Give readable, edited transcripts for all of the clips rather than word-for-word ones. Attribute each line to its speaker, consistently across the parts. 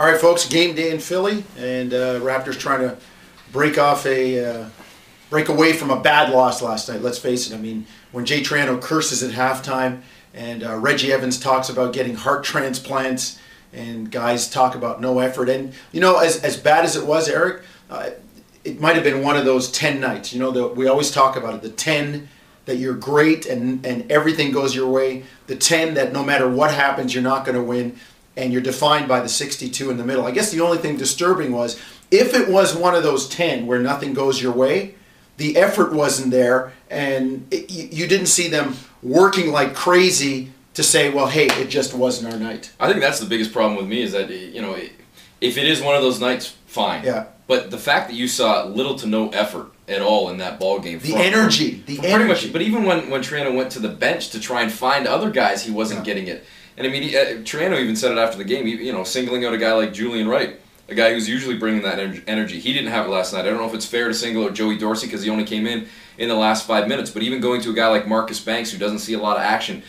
Speaker 1: All right, folks, game day in Philly, and Raptors trying to break away from a bad loss last night. Let's face it. I mean, when Jay Triano curses at halftime, and Reggie Evans talks about getting heart transplants, and guys talk about no effort, and as bad as it was, Eric, it might have been one of those 10 nights. We always talk about it. The 10 that you're great and everything goes your way. The 10 that no matter what happens, you're not going to win. And you're defined by the 62 in the middle. I guess the only thing disturbing was, if it was one of those 10 where nothing goes your way, the effort wasn't there, and you didn't see them working like crazy to say, well, hey, it just wasn't our night.
Speaker 2: I think that's the biggest problem with me is that, if it is one of those nights, fine.
Speaker 1: Yeah.
Speaker 2: But the fact that you saw little to no effort at all in that ball game.
Speaker 1: The energy.
Speaker 2: Pretty much. But even when Triano went to the bench to try and find other guys, he wasn't getting it. And I mean, Triano even said it after the game, singling out a guy like Julian Wright, a guy who's usually bringing that energy. He didn't have it last night. I don't know if it's fair to single out Joey Dorsey because he only came in the last 5 minutes. But even going to a guy like Marcus Banks, who doesn't see a lot of action,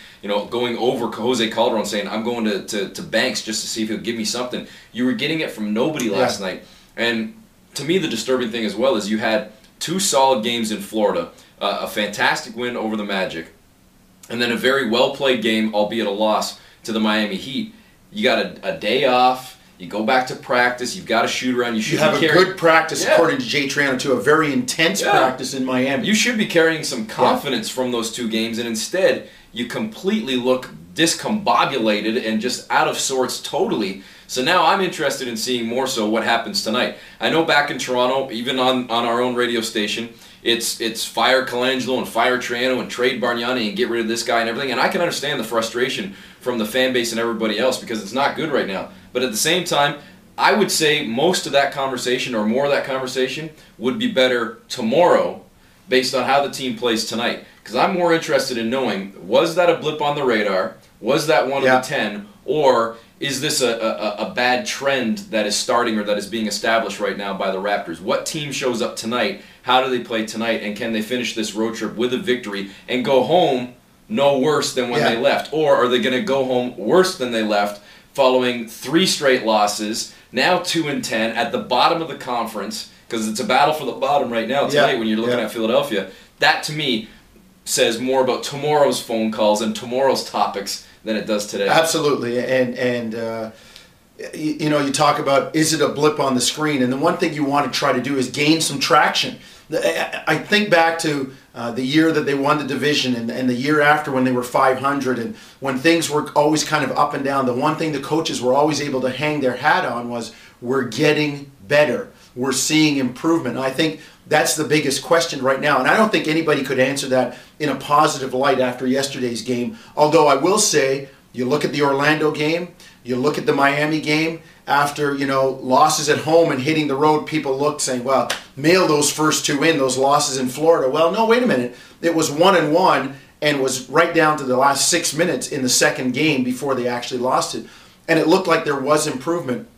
Speaker 2: going over Jose Calderon saying, I'm going to Banks just to see if he'll give me something. You were getting it from nobody last night. And to me, the disturbing thing as well is you had 2 solid games in Florida, a fantastic win over the Magic, and then a very well-played game, albeit a loss, to the Miami Heat. You got a day off. You go back to practice. You've got a shoot around. You
Speaker 1: have a good practice, according to Jay Triano, to a very intense practice in Miami.
Speaker 2: You should be carrying some confidence from those 2 games, and instead you completely look discombobulated and just out of sorts totally. So now I'm interested in seeing more so what happens tonight. I know back in Toronto, even on our own radio station, it's fire Colangelo and fire Triano and trade Bargnani and get rid of this guy and everything. And I can understand the frustration from the fan base and everybody else because it's not good right now. But at the same time, I would say most of that conversation or more of that conversation would be better tomorrow based on how the team plays tonight. Because I'm more interested in knowing, was that a blip on the radar? Was that one of the 10? Or is this a bad trend that is starting or that is being established right now by the Raptors? What team shows up tonight? How do they play tonight? And can they finish this road trip with a victory and go home no worse than when they left? Or are they going to go home worse than they left following 3 straight losses, now 2-10 at the bottom of the conference? Because it's a battle for the bottom right now tonight when you're looking at Philadelphia. That, to me, says more about tomorrow's phone calls and tomorrow's topics than it does today.
Speaker 1: Absolutely, and you talk about, is it a blip on the screen? And the one thing you want to try to do is gain some traction. I think back to the year that they won the division and the year after when they were 500, and when things were always kind of up and down, the one thing the coaches were always able to hang their hat on was, we're getting better. We're seeing improvement. And I think that's the biggest question right now. And I don't think anybody could answer that in a positive light after yesterday's game. Although I will say, you look at the Orlando game, you look at the Miami game, after, losses at home and hitting the road, people looked saying, well, mail those first 2 in, those losses in Florida. Well, no, wait a minute. It was 1-1 and was right down to the last 6 minutes in the second game before they actually lost it. And it looked like there was improvement.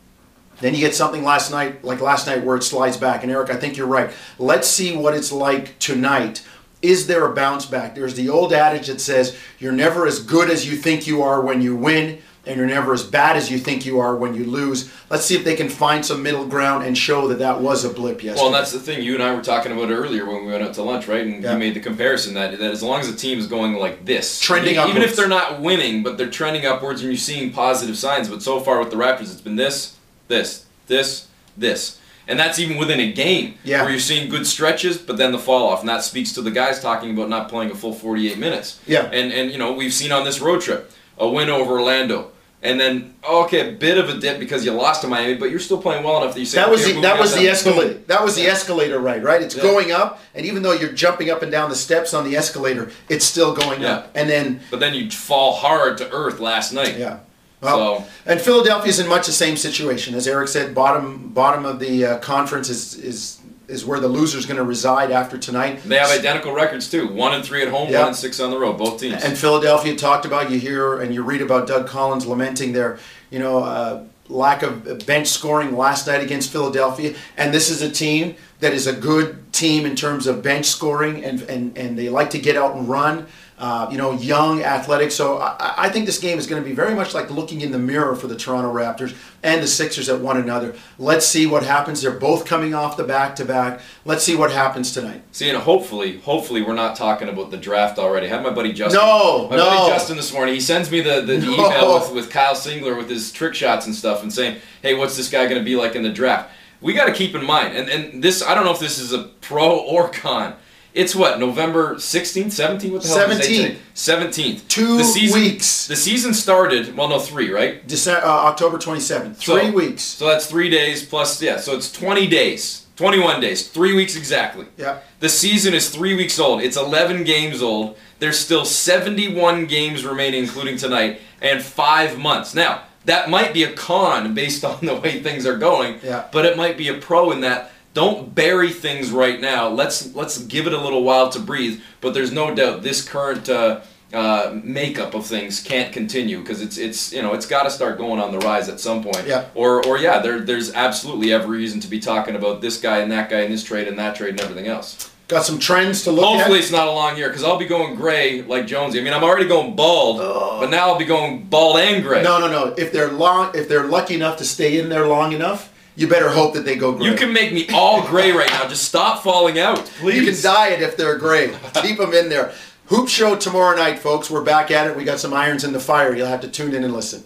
Speaker 1: Then you get something last night where it slides back. And Eric, I think you're right. Let's see what it's like tonight. Is there a bounce back? There's the old adage that says, you're never as good as you think you are when you win, and you're never as bad as you think you are when you lose. Let's see if they can find some middle ground and show that was a blip yesterday.
Speaker 2: Well, and that's the thing. You and I were talking about earlier when we went out to lunch, right? And you made the comparison that as long as the team is going like this,
Speaker 1: trending upwards,
Speaker 2: even if they're not winning, but they're trending upwards and you're seeing positive signs. But so far with the Raptors, it's been this. And that's even within a game where you're seeing good stretches, but then the fall off. And that speaks to the guys talking about not playing a full 48 minutes.
Speaker 1: Yeah.
Speaker 2: And we've seen on this road trip a win over Orlando. And then, a bit of a dip because you lost to Miami, but you're still playing well enough that you say
Speaker 1: that was the escalator. That was the escalator, right? It's going up, and even though you're jumping up and down the steps on the escalator, it's still going up.
Speaker 2: But then you fall hard to earth last night.
Speaker 1: Yeah. Well, and Philadelphia's in much the same situation. As Eric said, bottom of the conference is where the loser's going to reside after tonight.
Speaker 2: They have identical records too. 1-3 at home, 1-6 on the road, both teams.
Speaker 1: And Philadelphia talked about, you hear and you read about Doug Collins lamenting their, lack of bench scoring last night against Philadelphia. And this is a team that is a good team in terms of bench scoring, and they like to get out and run. young, athletic. So I think this game is going to be very much like looking in the mirror for the Toronto Raptors and the Sixers at one another. Let's see what happens. They're both coming off the back-to-back. Let's see what happens tonight.
Speaker 2: See, and hopefully we're not talking about the draft already. I had my buddy Justin.
Speaker 1: My
Speaker 2: buddy Justin this morning. He sends me the email with Kyle Singler with his trick shots and stuff and saying, hey, what's this guy going to be like in the draft? We got to keep in mind, and this, I don't know if this is a pro or con. It's what, November 16th, 17th? What the hell
Speaker 1: 17th.
Speaker 2: 17th.
Speaker 1: 2 weeks.
Speaker 2: The season started, 3, right?
Speaker 1: October 27th. 3 weeks.
Speaker 2: So that's 3 days plus, so it's 20 days. 21 days. 3 weeks exactly.
Speaker 1: Yeah.
Speaker 2: The season is 3 weeks old. It's 11 games old. There's still 71 games remaining, including tonight, and 5 months. Now, that might be a con based on the way things are going, but it might be a pro in that don't bury things right now. Let's give it a little while to breathe. But there's no doubt this current makeup of things can't continue because it's got to start going on the rise at some point.
Speaker 1: Yeah.
Speaker 2: There's absolutely every reason to be talking about this guy and that guy and this trade and that trade and everything else.
Speaker 1: Got some trends to look at.
Speaker 2: Hopefully it's not a long year because I'll be going gray like Jonesy. I mean, I'm already going bald, but now I'll be going bald and gray.
Speaker 1: No. If they're lucky enough to stay in there long enough, you better hope that they go gray.
Speaker 2: You can make me all gray right now. Just stop falling out, please.
Speaker 1: You can dye it if they're gray. Keep them in there. Hoop Show tomorrow night, folks. We're back at it. We got some irons in the fire. You'll have to tune in and listen.